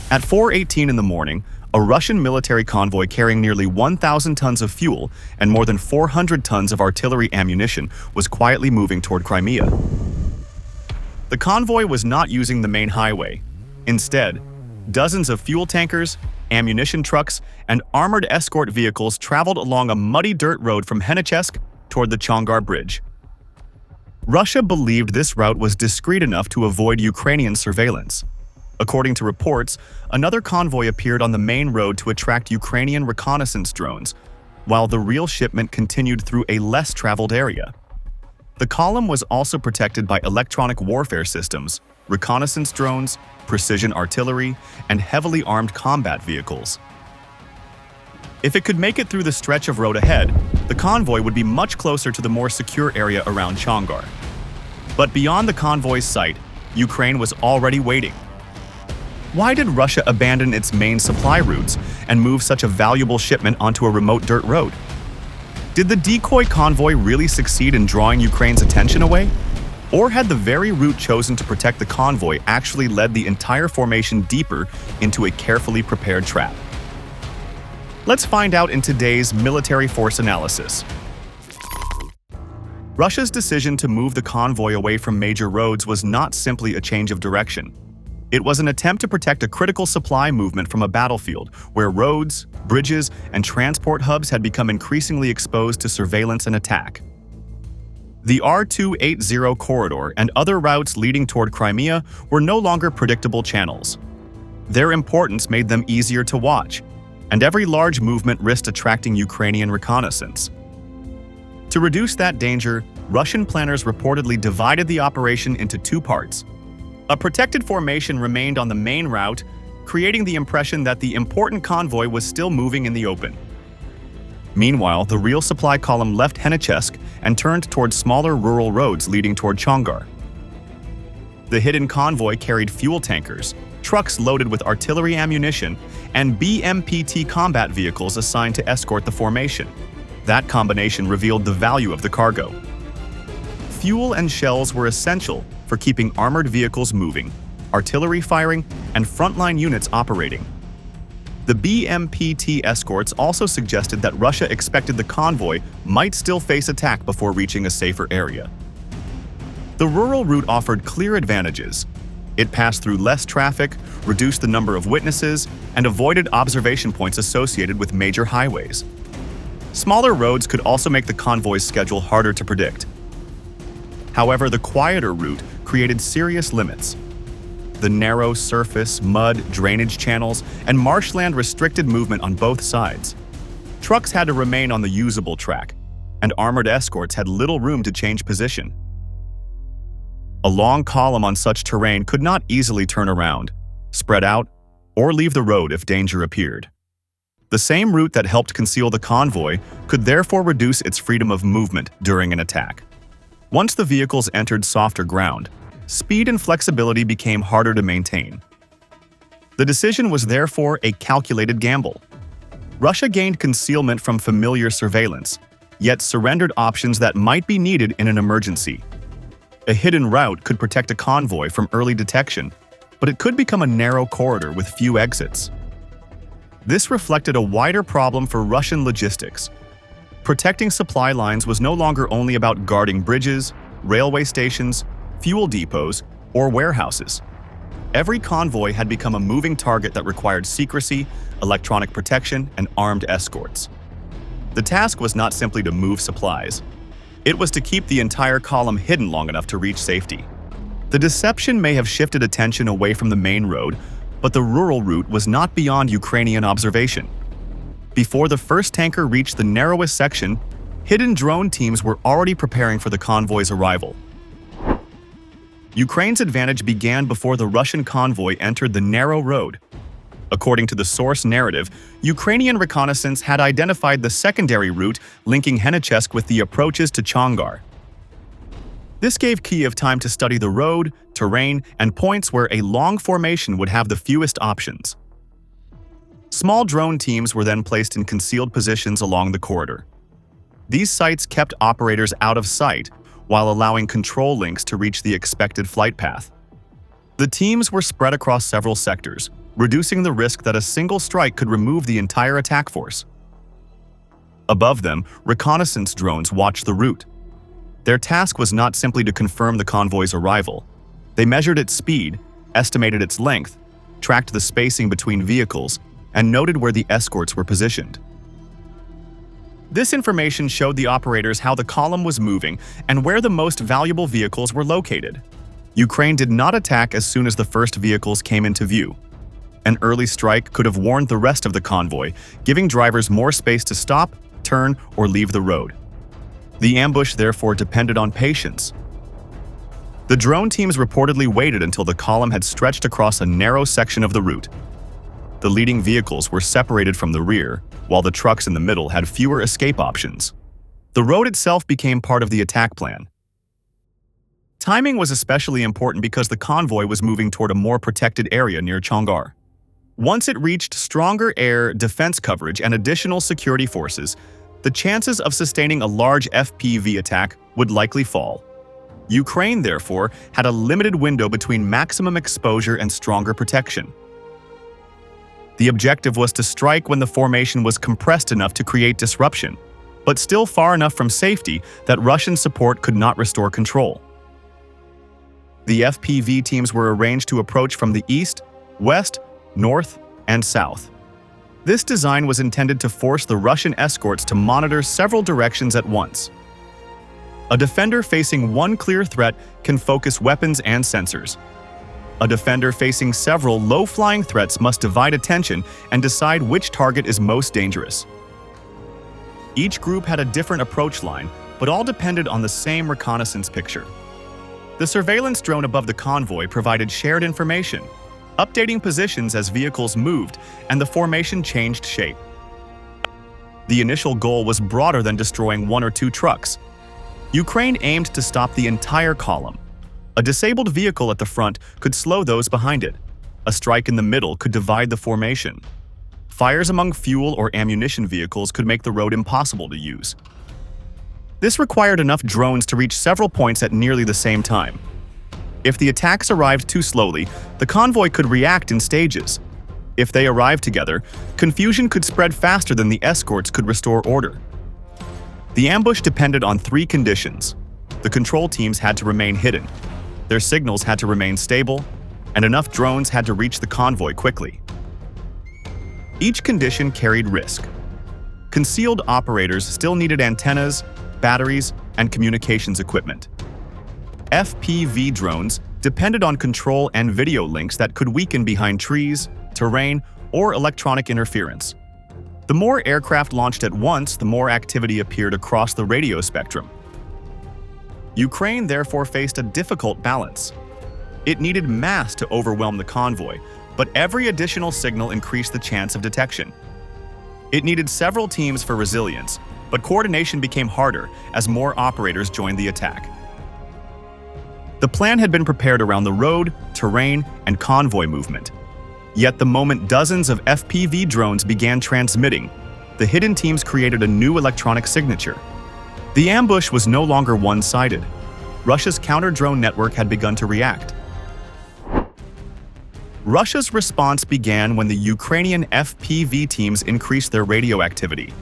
At 4:18 in the morning, a Russian military convoy carrying nearly 1,000 tons of fuel and more than 400 tons of artillery ammunition was quietly moving toward Crimea. The convoy was not using the main highway. Instead, dozens of fuel tankers, ammunition trucks, and armored escort vehicles traveled along a muddy dirt road from Henichesk toward the Chongar bridge. Russia believed this route was discreet enough to avoid Ukrainian surveillance. According to reports, another convoy appeared on the main road to attract Ukrainian reconnaissance drones, while the real shipment continued through a less traveled area. The column was also protected by electronic warfare systems, reconnaissance drones, precision artillery, and heavily armed combat vehicles. If it could make it through the stretch of road ahead, the convoy would be much closer to the more secure area around Chongar. But beyond the convoy's sight, Ukraine was already waiting. Why did Russia abandon its main supply routes and move such a valuable shipment onto a remote dirt road? Did the decoy convoy really succeed in drawing Ukraine's attention away? Or had the very route chosen to protect the convoy actually led the entire formation deeper into a carefully prepared trap? Let's find out in today's military force analysis. Russia's decision to move the convoy away from major roads was not simply a change of direction. It was an attempt to protect a critical supply movement from a battlefield where roads, bridges, and transport hubs had become increasingly exposed to surveillance and attack. The R280 corridor and other routes leading toward Crimea were no longer predictable channels. Their importance made them easier to watch, and every large movement risked attracting Ukrainian reconnaissance. To reduce that danger, Russian planners reportedly divided the operation into two parts. A protected formation remained on the main route, creating the impression that the important convoy was still moving in the open. Meanwhile, the real supply column left Henichesk and turned toward smaller rural roads leading toward Chongar. The hidden convoy carried fuel tankers, trucks loaded with artillery ammunition, and BMPT combat vehicles assigned to escort the formation. That combination revealed the value of the cargo. Fuel and shells were essential for keeping armored vehicles moving, artillery firing, and frontline units operating. The BMPT escorts also suggested that Russia expected the convoy might still face attack before reaching a safer area. The rural route offered clear advantages. It passed through less traffic, reduced the number of witnesses, and avoided observation points associated with major highways. Smaller roads could also make the convoy's schedule harder to predict. However, the quieter route created serious limits. The narrow surface, mud, drainage channels, and marshland restricted movement on both sides. Trucks had to remain on the usable track, and armored escorts had little room to change position. A long column on such terrain could not easily turn around, spread out, or leave the road if danger appeared. The same route that helped conceal the convoy could therefore reduce its freedom of movement during an attack. Once the vehicles entered softer ground, speed and flexibility became harder to maintain. The decision was therefore a calculated gamble. Russia gained concealment from familiar surveillance, yet surrendered options that might be needed in an emergency. A hidden route could protect a convoy from early detection, but it could become a narrow corridor with few exits. This reflected a wider problem for Russian logistics. Protecting supply lines was no longer only about guarding bridges, railway stations, fuel depots, or warehouses. Every convoy had become a moving target that required secrecy, electronic protection, and armed escorts. The task was not simply to move supplies. It was to keep the entire column hidden long enough to reach safety. The deception may have shifted attention away from the main road, but the rural route was not beyond Ukrainian observation. Before the first tanker reached the narrowest section, hidden drone teams were already preparing for the convoy's arrival. Ukraine's advantage began before the Russian convoy entered the narrow road. According to the source narrative, Ukrainian reconnaissance had identified the secondary route linking Henichesk with the approaches to Chongar. This gave Kyiv time to study the road, terrain, and points where a long formation would have the fewest options. Small drone teams were then placed in concealed positions along the corridor. These sites kept operators out of sight while allowing control links to reach the expected flight path. The teams were spread across several sectors, reducing the risk that a single strike could remove the entire attack force. Above them, reconnaissance drones watched the route. Their task was not simply to confirm the convoy's arrival. They measured its speed, estimated its length, tracked the spacing between vehicles, and noted where the escorts were positioned. This information showed the operators how the column was moving and where the most valuable vehicles were located. Ukraine did not attack as soon as the first vehicles came into view. An early strike could have warned the rest of the convoy, giving drivers more space to stop, turn, or leave the road. The ambush therefore depended on patience. The drone teams reportedly waited until the column had stretched across a narrow section of the route. The leading vehicles were separated from the rear, while the trucks in the middle had fewer escape options. The road itself became part of the attack plan. Timing was especially important because the convoy was moving toward a more protected area near Chongar. Once it reached stronger air defense coverage and additional security forces, the chances of sustaining a large FPV attack would likely fall. Ukraine, therefore, had a limited window between maximum exposure and stronger protection. The objective was to strike when the formation was compressed enough to create disruption, but still far enough from safety that Russian support could not restore control. The FPV teams were arranged to approach from the east, west, north, and south. This design was intended to force the Russian escorts to monitor several directions at once. A defender facing one clear threat can focus weapons and sensors. A defender facing several low-flying threats must divide attention and decide which target is most dangerous. Each group had a different approach line, but all depended on the same reconnaissance picture. The surveillance drone above the convoy provided shared information, updating positions as vehicles moved and the formation changed shape. The initial goal was broader than destroying one or two trucks. Ukraine aimed to stop the entire column. A disabled vehicle at the front could slow those behind it. A strike in the middle could divide the formation. Fires among fuel or ammunition vehicles could make the road impossible to use. This required enough drones to reach several points at nearly the same time. If the attacks arrived too slowly, the convoy could react in stages. If they arrived together, confusion could spread faster than the escorts could restore order. The ambush depended on three conditions. The control teams had to remain hidden, their signals had to remain stable, and enough drones had to reach the convoy quickly. Each condition carried risk. Concealed operators still needed antennas, batteries, and communications equipment. FPV drones depended on control and video links that could weaken behind trees, terrain, or electronic interference. The more aircraft launched at once, the more activity appeared across the radio spectrum. Ukraine therefore faced a difficult balance. It needed mass to overwhelm the convoy, but every additional signal increased the chance of detection. It needed several teams for resilience, but coordination became harder as more operators joined the attack. The plan had been prepared around the road, terrain, and convoy movement. Yet the moment dozens of FPV drones began transmitting, the hidden teams created a new electronic signature. The ambush was no longer one-sided. Russia's counter-drone network had begun to react. Russia's response began when the Ukrainian FPV teams increased their radio activity.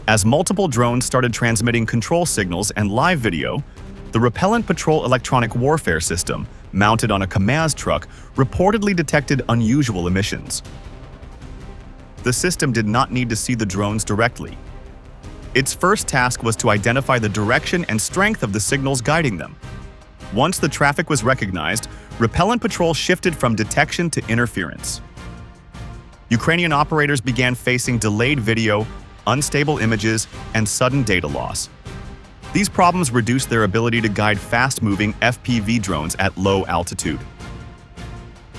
As multiple drones started transmitting control signals and live video, the Repellent Patrol Electronic Warfare System, mounted on a Kamaz truck, reportedly detected unusual emissions. The system did not need to see the drones directly. Its first task was to identify the direction and strength of the signals guiding them. Once the traffic was recognized, Repellent Patrol shifted from detection to interference. Ukrainian operators began facing delayed video, unstable images, and sudden data loss. These problems reduced their ability to guide fast-moving FPV drones at low altitude.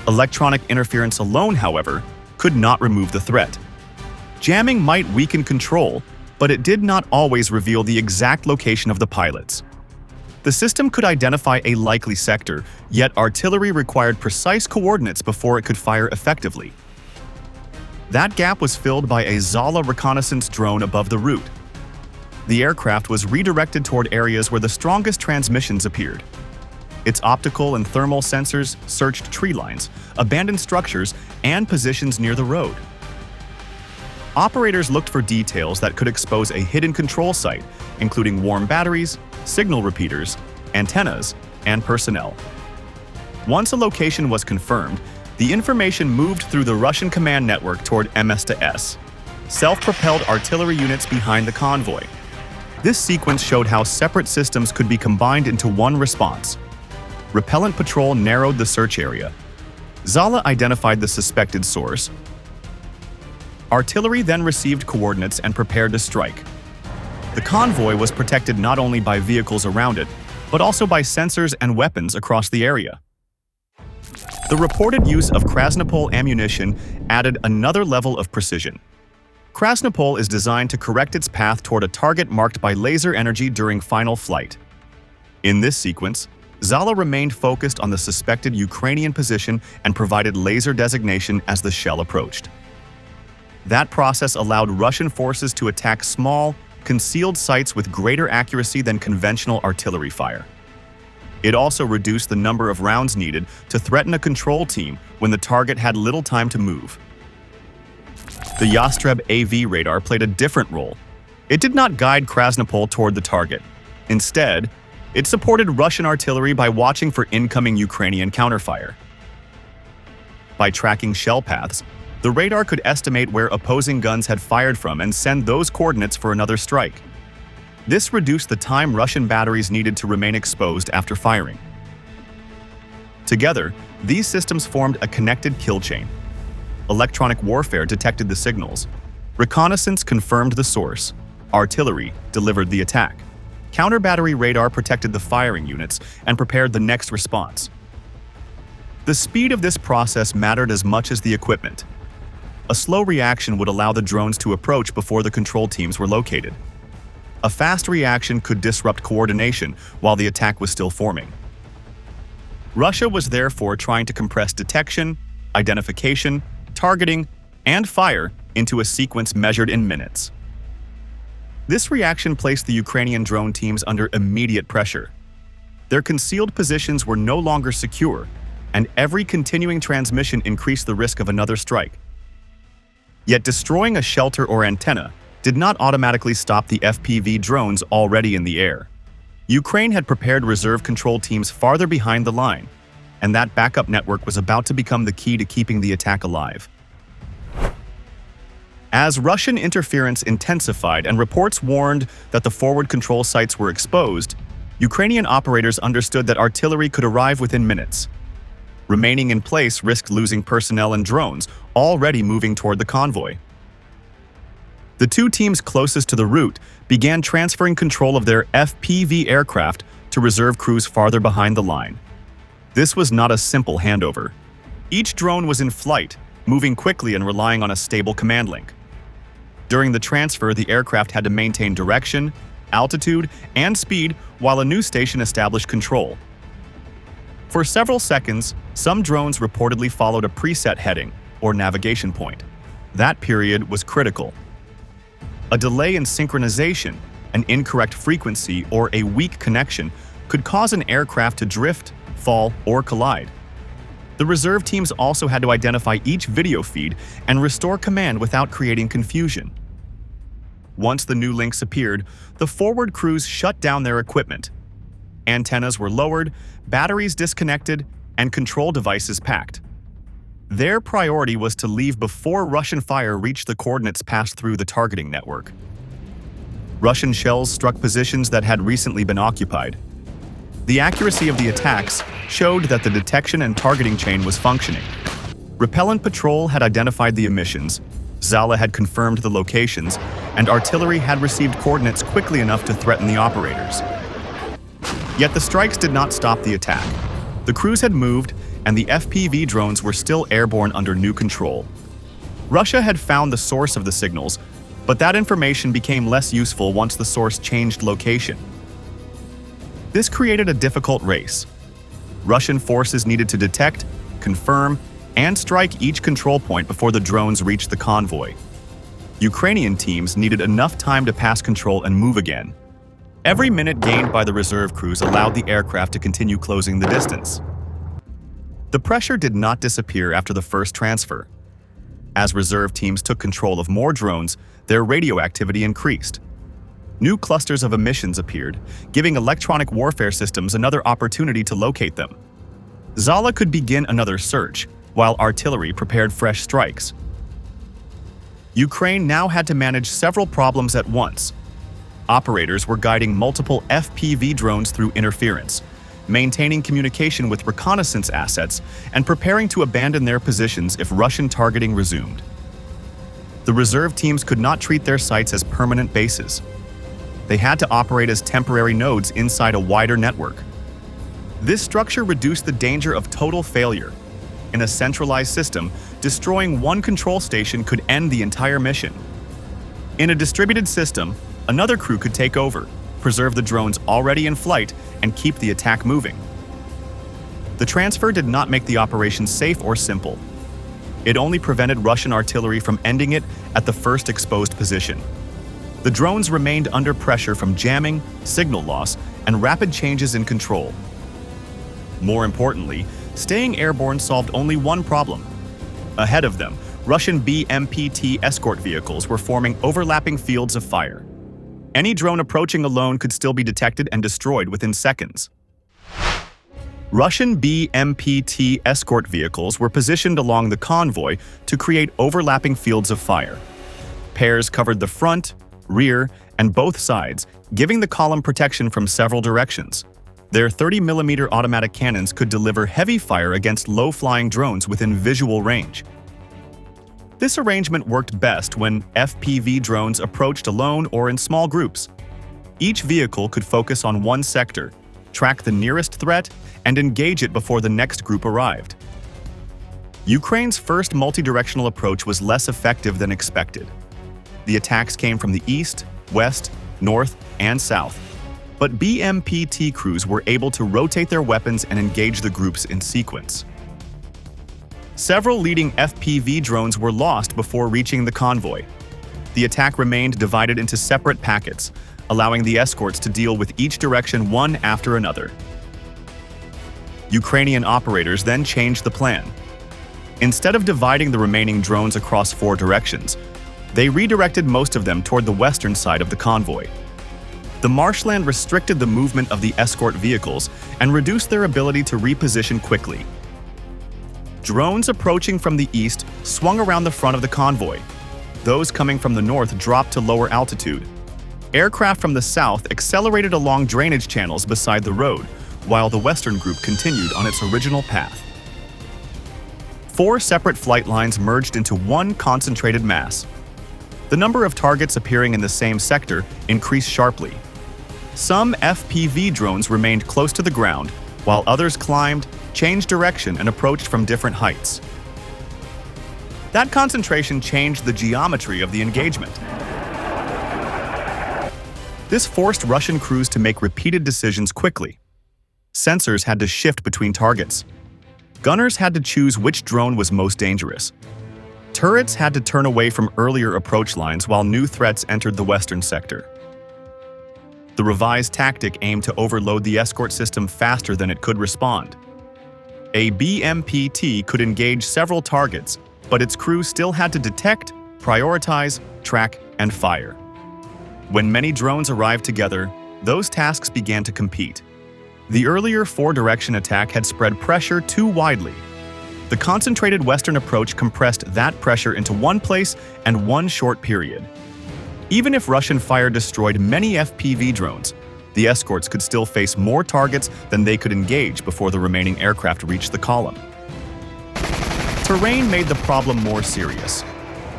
Electronic interference alone, however, could not remove the threat. Jamming might weaken control, but it did not always reveal the exact location of the pilots. The system could identify a likely sector, yet artillery required precise coordinates before it could fire effectively. That gap was filled by a Zala reconnaissance drone above the route. The aircraft was redirected toward areas where the strongest transmissions appeared. Its optical and thermal sensors searched tree lines, abandoned structures, and positions near the road. Operators looked for details that could expose a hidden control site, including warm batteries, signal repeaters, antennas, and personnel. Once a location was confirmed, the information moved through the Russian command network toward MS-S, self-propelled artillery units behind the convoy. This sequence showed how separate systems could be combined into one response. Repellent patrol narrowed the search area. Zala identified the suspected source. Artillery then received coordinates and prepared to strike. The convoy was protected not only by vehicles around it, but also by sensors and weapons across the area. The reported use of Krasnopol ammunition added another level of precision. Krasnopol is designed to correct its path toward a target marked by laser energy during final flight. In this sequence, Zala remained focused on the suspected Ukrainian position and provided laser designation as the shell approached. That process allowed Russian forces to attack small, concealed sites with greater accuracy than conventional artillery fire. It also reduced the number of rounds needed to threaten a control team when the target had little time to move. The Yastreb AV radar played a different role. It did not guide Krasnopol toward the target. Instead, it supported Russian artillery by watching for incoming Ukrainian counterfire. By tracking shell paths, the radar could estimate where opposing guns had fired from and send those coordinates for another strike. This reduced the time Russian batteries needed to remain exposed after firing. Together, these systems formed a connected kill chain. Electronic warfare detected the signals. Reconnaissance confirmed the source. Artillery delivered the attack. Counter-battery radar protected the firing units and prepared the next response. The speed of this process mattered as much as the equipment. A slow reaction would allow the drones to approach before the control teams were located. A fast reaction could disrupt coordination while the attack was still forming. Russia was therefore trying to compress detection, identification, targeting, and fire into a sequence measured in minutes. This reaction placed the Ukrainian drone teams under immediate pressure. Their concealed positions were no longer secure, and every continuing transmission increased the risk of another strike. Yet destroying a shelter or antenna did not automatically stop the FPV drones already in the air. Ukraine had prepared reserve control teams farther behind the line, and that backup network was about to become the key to keeping the attack alive. As Russian interference intensified and reports warned that the forward control sites were exposed, Ukrainian operators understood that artillery could arrive within minutes. Remaining in place risked losing personnel and drones, already moving toward the convoy. The two teams closest to the route began transferring control of their FPV aircraft to reserve crews farther behind the line. This was not a simple handover. Each drone was in flight, moving quickly and relying on a stable command link. During the transfer, the aircraft had to maintain direction, altitude, and speed while a new station established control. For several seconds, some drones reportedly followed a preset heading or navigation point. That period was critical. A delay in synchronization, an incorrect frequency, or a weak connection could cause an aircraft to drift, fall, or collide. The reserve teams also had to identify each video feed and restore command without creating confusion. Once the new links appeared, the forward crews shut down their equipment. Antennas were lowered, batteries disconnected, and control devices packed. Their priority was to leave before Russian fire reached the coordinates passed through the targeting network. Russian shells struck positions that had recently been occupied. The accuracy of the attacks showed that the detection and targeting chain was functioning. Repellent patrol had identified the emissions, Zala had confirmed the locations, and artillery had received coordinates quickly enough to threaten the operators. Yet the strikes did not stop the attack. The crews had moved, and the FPV drones were still airborne under new control. Russia had found the source of the signals, but that information became less useful once the source changed location. This created a difficult race. Russian forces needed to detect, confirm, and strike each control point before the drones reached the convoy. Ukrainian teams needed enough time to pass control and move again. Every minute gained by the reserve crews allowed the aircraft to continue closing the distance. The pressure did not disappear after the first transfer. As reserve teams took control of more drones, their radio activity increased. New clusters of emissions appeared, giving electronic warfare systems another opportunity to locate them. Zala could begin another search, while artillery prepared fresh strikes. Ukraine now had to manage several problems at once. Operators were guiding multiple FPV drones through interference, maintaining communication with reconnaissance assets, and preparing to abandon their positions if Russian targeting resumed. The reserve teams could not treat their sites as permanent bases. They had to operate as temporary nodes inside a wider network. This structure reduced the danger of total failure. In a centralized system, destroying one control station could end the entire mission. In a distributed system, another crew could take over, preserve the drones already in flight, and keep the attack moving. The transfer did not make the operation safe or simple. It only prevented Russian artillery from ending it at the first exposed position. The drones remained under pressure from jamming, signal loss, and rapid changes in control. More importantly, staying airborne solved only one problem. Ahead of them, Russian BMPT escort vehicles were forming overlapping fields of fire. Any drone approaching alone could still be detected and destroyed within seconds. Russian BMPT escort vehicles were positioned along the convoy to create overlapping fields of fire. Pairs covered the front, rear, and both sides, giving the column protection from several directions. Their 30mm automatic cannons could deliver heavy fire against low-flying drones within visual range. This arrangement worked best when FPV drones approached alone or in small groups. Each vehicle could focus on one sector, track the nearest threat, and engage it before the next group arrived. Ukraine's first multi-directional approach was less effective than expected. The attacks came from the east, west, north, and south. But BMPT crews were able to rotate their weapons and engage the groups in sequence. Several leading FPV drones were lost before reaching the convoy. The attack remained divided into separate packets, allowing the escorts to deal with each direction one after another. Ukrainian operators then changed the plan. Instead of dividing the remaining drones across 4 directions, they redirected most of them toward the western side of the convoy. The marshland restricted the movement of the escort vehicles and reduced their ability to reposition quickly. Drones approaching from the east swung around the front of the convoy. Those coming from the north dropped to lower altitude. Aircraft from the south accelerated along drainage channels beside the road, while the western group continued on its original path. 4 separate flight lines merged into one concentrated mass. The number of targets appearing in the same sector increased sharply. Some FPV drones remained close to the ground, while others climbed, changed direction, and approached from different heights. That concentration changed the geometry of the engagement. This forced Russian crews to make repeated decisions quickly. Sensors had to shift between targets. Gunners had to choose which drone was most dangerous. Turrets had to turn away from earlier approach lines while new threats entered the western sector. The revised tactic aimed to overload the escort system faster than it could respond. A BMPT could engage several targets, but its crew still had to detect, prioritize, track, and fire. When many drones arrived together, those tasks began to compete. The earlier 4-direction attack had spread pressure too widely. The concentrated western approach compressed that pressure into one place and one short period. Even if Russian fire destroyed many FPV drones, the escorts could still face more targets than they could engage before the remaining aircraft reached the column. Terrain made the problem more serious.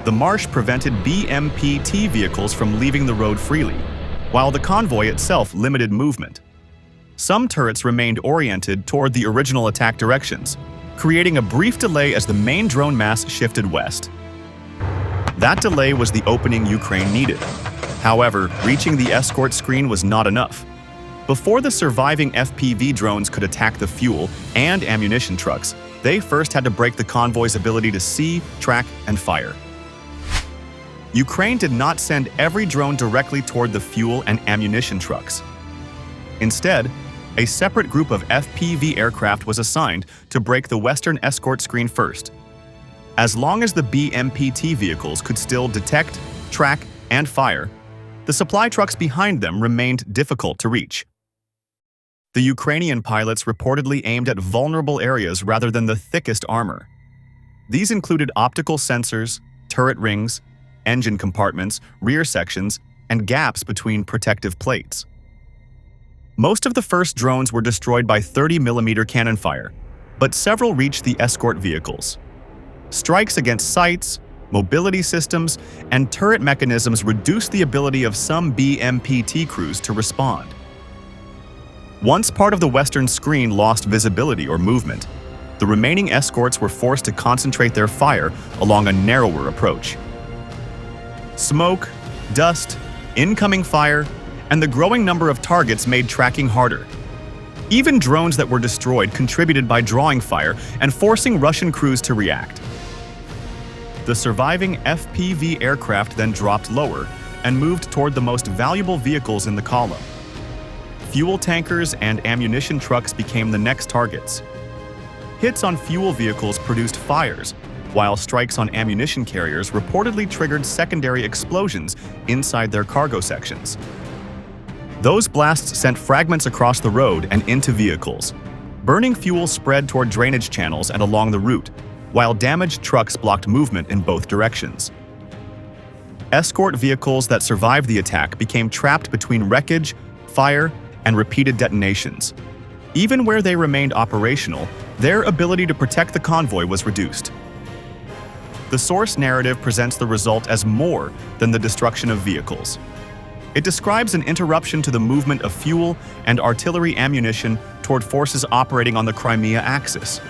The marsh prevented BMPT vehicles from leaving the road freely, while the convoy itself limited movement. Some turrets remained oriented toward the original attack directions, creating a brief delay as the main drone mass shifted west. That delay was the opening Ukraine needed. However, reaching the escort screen was not enough. Before the surviving FPV drones could attack the fuel and ammunition trucks, they first had to break the convoy's ability to see, track, and fire. Ukraine did not send every drone directly toward the fuel and ammunition trucks. Instead, a separate group of FPV aircraft was assigned to break the Western escort screen first. As long as the BMPT vehicles could still detect, track, and fire, the supply trucks behind them remained difficult to reach. The Ukrainian pilots reportedly aimed at vulnerable areas rather than the thickest armor. These included optical sensors, turret rings, engine compartments, rear sections, and gaps between protective plates. Most of the first drones were destroyed by 30mm cannon fire, but several reached the escort vehicles. Strikes against sights, mobility systems, and turret mechanisms reduced the ability of some BMPT crews to respond. Once part of the western screen lost visibility or movement, the remaining escorts were forced to concentrate their fire along a narrower approach. Smoke, dust, incoming fire, and the growing number of targets made tracking harder. Even drones that were destroyed contributed by drawing fire and forcing Russian crews to react. The surviving FPV aircraft then dropped lower and moved toward the most valuable vehicles in the column. Fuel tankers and ammunition trucks became the next targets. Hits on fuel vehicles produced fires, while strikes on ammunition carriers reportedly triggered secondary explosions inside their cargo sections. Those blasts sent fragments across the road and into vehicles. Burning fuel spread toward drainage channels and along the route, while damaged trucks blocked movement in both directions. Escort vehicles that survived the attack became trapped between wreckage, fire, and repeated detonations. Even where they remained operational, their ability to protect the convoy was reduced. The source narrative presents the result as more than the destruction of vehicles. It describes an interruption to the movement of fuel and artillery ammunition toward forces operating on the Crimea axis.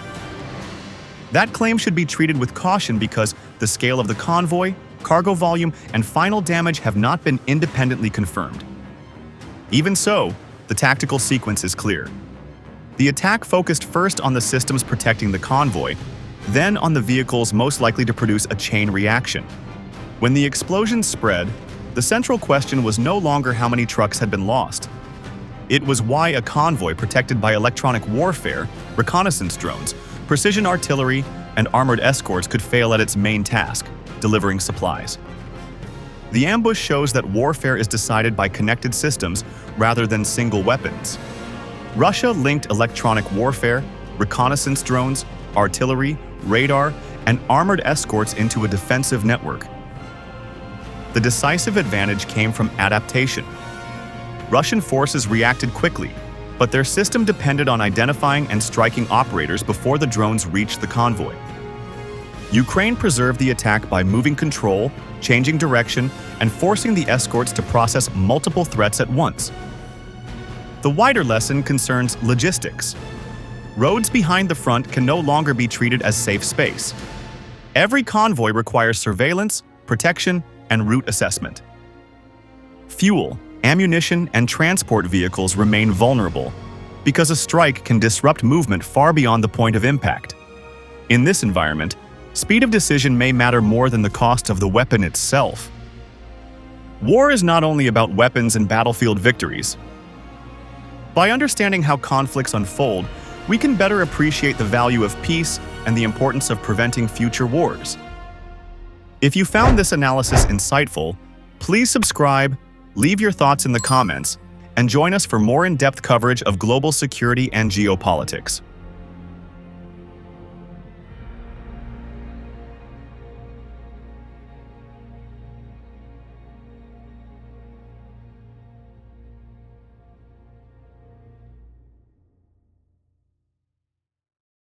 That claim should be treated with caution because the scale of the convoy, cargo volume, and final damage have not been independently confirmed. Even so, the tactical sequence is clear. The attack focused first on the systems protecting the convoy, then on the vehicles most likely to produce a chain reaction. When the explosions spread, the central question was no longer how many trucks had been lost. It was why a convoy protected by electronic warfare, reconnaissance drones, precision artillery, and armored escorts could fail at its main task, delivering supplies. The ambush shows that warfare is decided by connected systems rather than single weapons. Russia linked electronic warfare, reconnaissance drones, artillery, radar, and armored escorts into a defensive network. The decisive advantage came from adaptation. Russian forces reacted quickly, but their system depended on identifying and striking operators before the drones reached the convoy. Ukraine preserved the attack by moving control, changing direction, and forcing the escorts to process multiple threats at once. The wider lesson concerns logistics. Roads behind the front can no longer be treated as safe space. Every convoy requires surveillance, protection, and route assessment. Fuel, ammunition, and transport vehicles remain vulnerable because a strike can disrupt movement far beyond the point of impact. In this environment, speed of decision may matter more than the cost of the weapon itself. War is not only about weapons and battlefield victories. By understanding how conflicts unfold, we can better appreciate the value of peace and the importance of preventing future wars. If you found this analysis insightful, please subscribe, leave your thoughts in the comments, and join us for more in-depth coverage of global security and geopolitics.